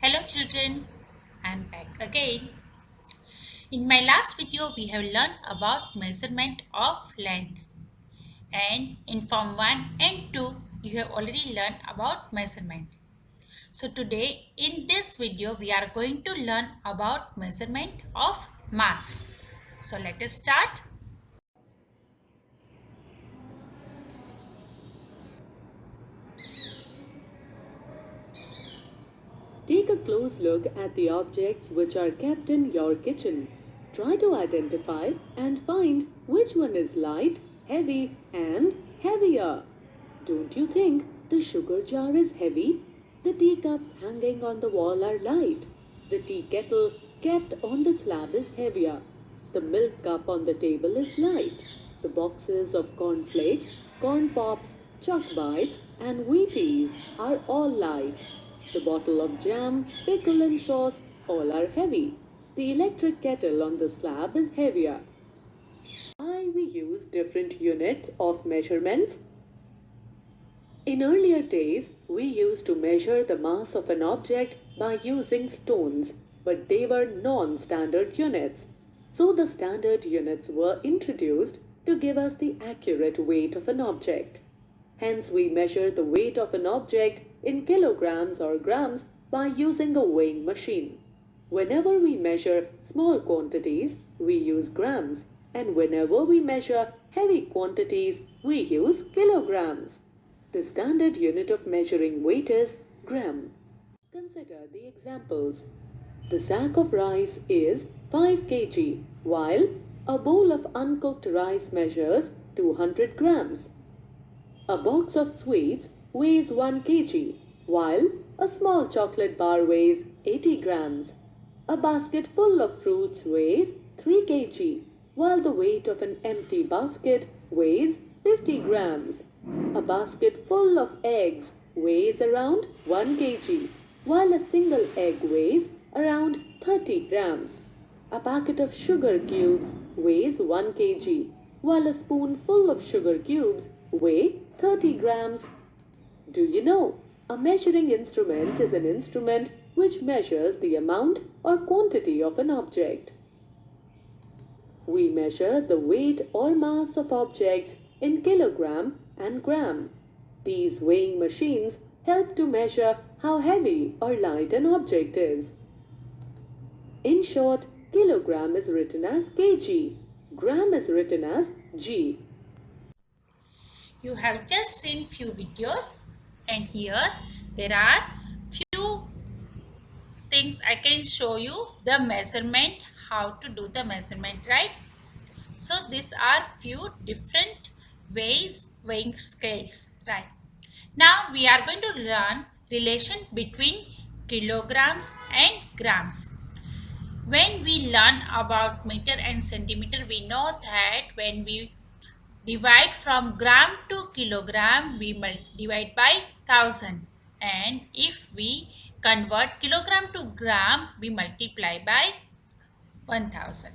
Hello children, I am back again. In my last video we have learned about measurement of length, and in form 1 and 2 you have already learned about measurement. So today in this video we are going to learn about measurement of mass. So let us start. Take a close look at the objects which are kept in your kitchen. Try to identify and find which one is light, heavy, and heavier. Don't you think the sugar jar is heavy? The teacups hanging on the wall are light. The tea kettle kept on the slab is heavier. The milk cup on the table is light. The boxes of cornflakes, corn pops, chalk bites, and Wheaties are all light. The bottle of jam, pickle, and sauce all are heavy. The electric kettle on the slab is heavier. Why we use different units of measurements? In earlier days, we used to measure the mass of an object by using stones, but they were non-standard units. So the standard units were introduced to give us the accurate weight of an object. Hence, we measure the weight of an object in kilograms or grams by using a weighing machine. Whenever we measure small quantities, we use grams, and whenever we measure heavy quantities, we use kilograms. The standard unit of measuring weight is gram. Consider the examples. The sack of rice is 5 kg, while a bowl of uncooked rice measures 200 grams. A box of sweets weighs 1 kg, while a small chocolate bar weighs 80 grams. A basket full of fruits weighs 3 kg, while the weight of an empty basket weighs 50 grams. A basket full of eggs weighs around 1 kg, while a single egg weighs around 30 grams. A packet of sugar cubes weighs 1 kg, while a spoonful of sugar cubes weigh 30 grams. Do you know? A measuring instrument is an instrument which measures the amount or quantity of an object. We measure the weight or mass of objects in kilogram and gram. These weighing machines help to measure how heavy or light an object is. In short, kilogram is written as kg, gram is written as g. You have just seen few videos, and here there are few things I can show you the measurement, how to do the measurement, right? So these are few different ways weighing scales, right? Now we are going to learn relation between kilograms and grams. When we learn about meter and centimeter, we know that when we divide from gram to kilogram, we divide by 1000, and if we convert kilogram to gram, we multiply by 1000.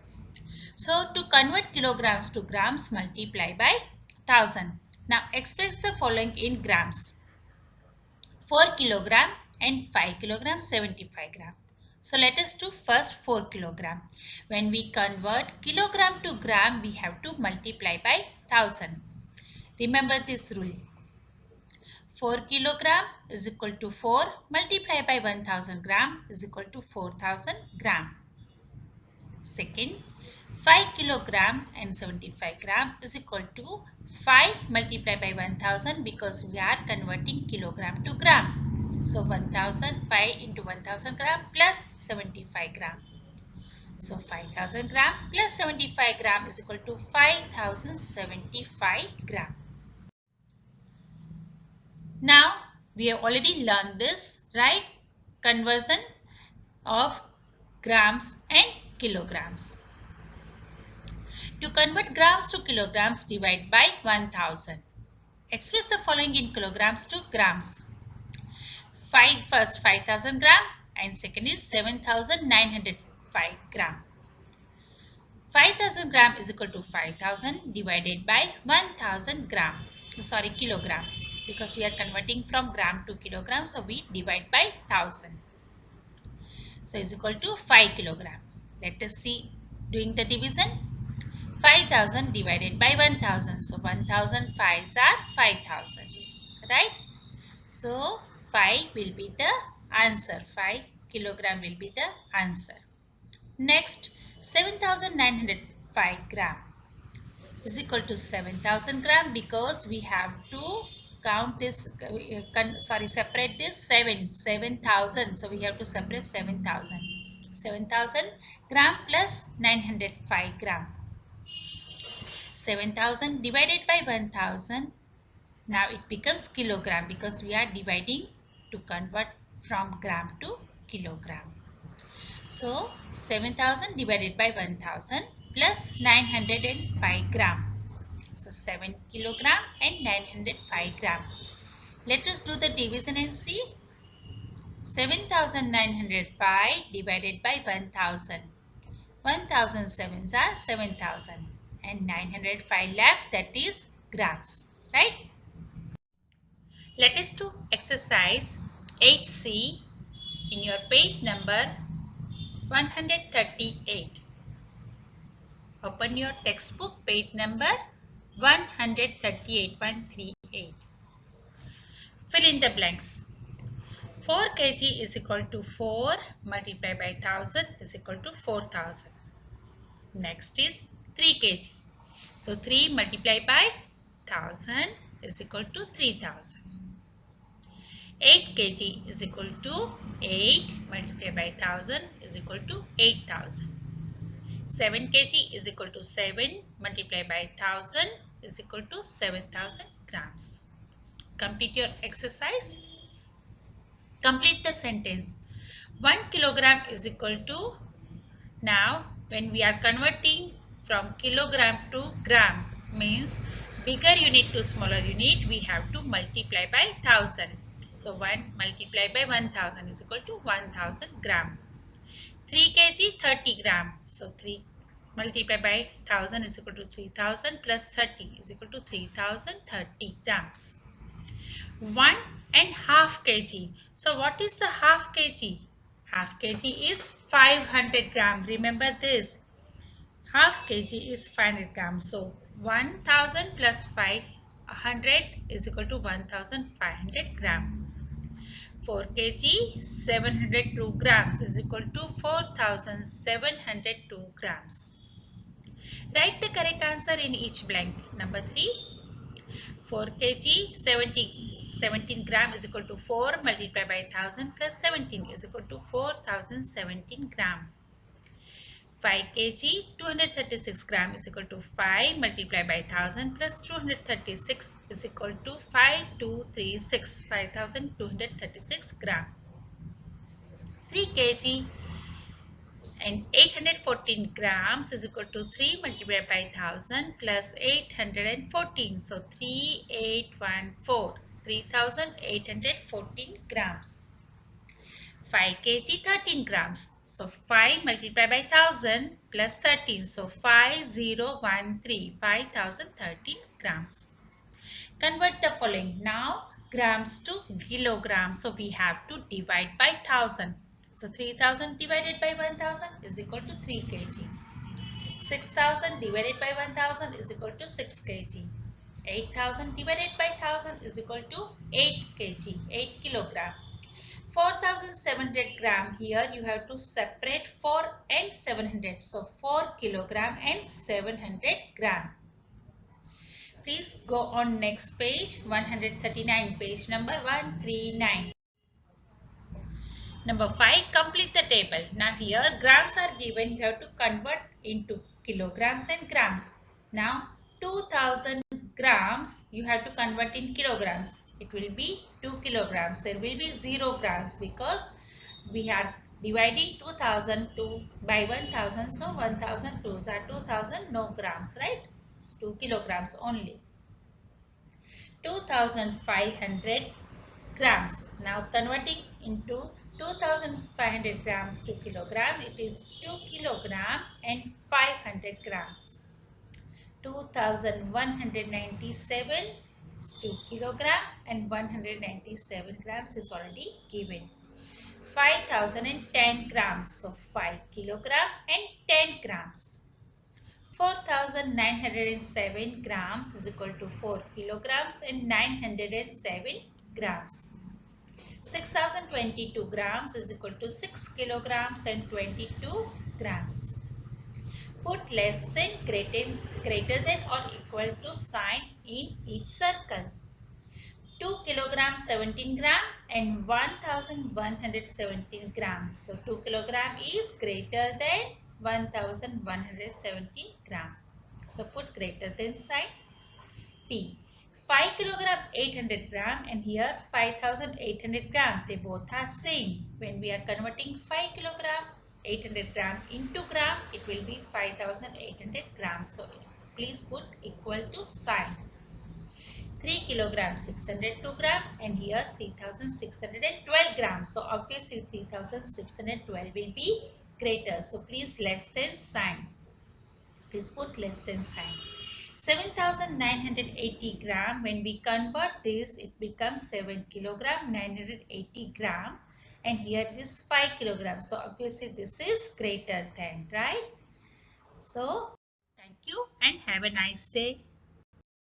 So to convert kilograms to grams, multiply by 1000. Now express the following in grams. 4 kilogram and 5 kilogram, 75 gram. So let us do first 4 kilogram. When we convert kilogram to gram, we have to multiply by 1000. Remember this rule. 4 kilogram is equal to 4 multiplied by 1000 gram is equal to 4000 gram. Second, 5 kilogram and 75 gram is equal to 5 multiplied by 1000 because we are converting kilogram to gram. So 1000, 5 into 1000 gram plus 75 gram. So 5000 gram plus 75 gram is equal to 5075 gram. Now we have already learned this, right? Conversion of grams and kilograms. To convert grams to kilograms, divide by 1000. Express the following in kilograms to grams. First 5000 gram and second is 7905 gram. 5000 gram is equal to 5000 divided by 1000 gram. Sorry, kilogram. Because we are converting from gram to kilogram, so we divide by 1000. So is equal to 5 kilogram. Let us see doing the division. 5,000 divided by 1,000. So 1,000 fives are 5,000. Right? So 5 will be the answer. 5 kilogram will be the answer. Next, 7,905 gram is equal to 7,000 gram because we have to count this, separate this 7,000. So we have to separate 7,000. 7,000 gram plus 905 gram. 7,000 divided by 1,000. Now it becomes kilogram because we are dividing to convert from gram to kilogram. So 7,000 divided by 1,000 plus 905 gram. So 7 kilogram and 905 gram. Let us do the division and see. 7,905 divided by 1,000. 1,000 sevens are 7,000 and 905 left, that is grams. Right? Let us do exercise 8C in your page number 138. Open your textbook, page number 138, 138. Fill in the blanks. 4 kg is equal to 4 multiplied by 1000 is equal to 4000. Next is 3 kg. So 3 multiplied by 1000 is equal to 3000. 8 kg is equal to 8 multiplied by 1000 is equal to 8000. 7 kg is equal to 7 multiplied by 1000 is equal to 7000 grams. Complete your exercise. Complete the sentence. 1 kilogram is equal to, now when we are converting from kilogram to gram, means bigger unit to smaller unit, we have to multiply by 1000. So 1 multiplied by 1000 is equal to 1000 gram. 3 kg 30 gram. So 3 multiplied by 1000 is equal to 3000 plus 30 is equal to 3030 grams. 1.5 kg. So what is the half kg? Half kg is 500 gram. Remember this. Half kg is 500 grams. So 1000 plus 500 is equal to 1500 gram. 4 kg 702 grams is equal to 4702 grams. Write the correct answer in each blank. Number 3. 4 kg 17 gram is equal to 4 multiplied by 1000 plus 17 is equal to 4017 gram. 5 kg 236 gram is equal to 5 multiplied by 1000 plus 236 is equal to 5236 gram. 3 kg and 814 grams is equal to 3 multiplied by 1000 plus 814. So 3814. 3814 grams. 5 kg 13 grams. So 5 multiplied by 1000 plus 13. So 5013. 5013 grams. Convert the following. Now grams to kilograms. So we have to divide by 1000. So 3000 divided by 1000 is equal to 3 kg. 6000 divided by 1000 is equal to 6 kg. 8000 divided by 1000 is equal to 8 kg, 8 kilogram. 4700 gram, here you have to separate 4 and 700. So 4 kilogram and 700 gram. Please go on next page, 139, page number 139. Number 5, complete the table. Now here grams are given, you have to convert into kilograms and grams. Now 2000 grams you have to convert in kilograms. It will be 2 kilograms. There will be 0 grams because we are dividing 2000 by 1000. So 1000 2s are 2000, no grams, right? It's 2 kilograms only. 2500 grams. Now converting into 2500 grams to kilogram, it is 2 kilogram and 500 grams. 2197 is 2 kilogram and 197 grams is already given. 5,010 grams. So 5 kilogram and 10 grams. 4,907 grams is equal to 4 kilograms and 907 grams. 6,022 grams is equal to 6 kilograms and 22 grams. Put less than, greater than or equal to sign in each circle. 2 kilograms 17 gram and 1,117 grams. So 2 kilogram is greater than 1,117 gram. So put greater than sign. P. 5 kilogram 800 gram and here 5,800 gram. They both are same. When we are converting 5 kilogram 800 gram into gram, it will be 5,800 grams. So please put equal to sign. 3 kilogram 602 gram and here 3,612 grams. So obviously 3,612 will be greater. So please less than sign. Please put less than sign. 7,980 gram. When we convert this, it becomes 7 kilogram 980 gram. And here it is 5 kilograms. So obviously this is greater than, right? So thank you and have a nice day.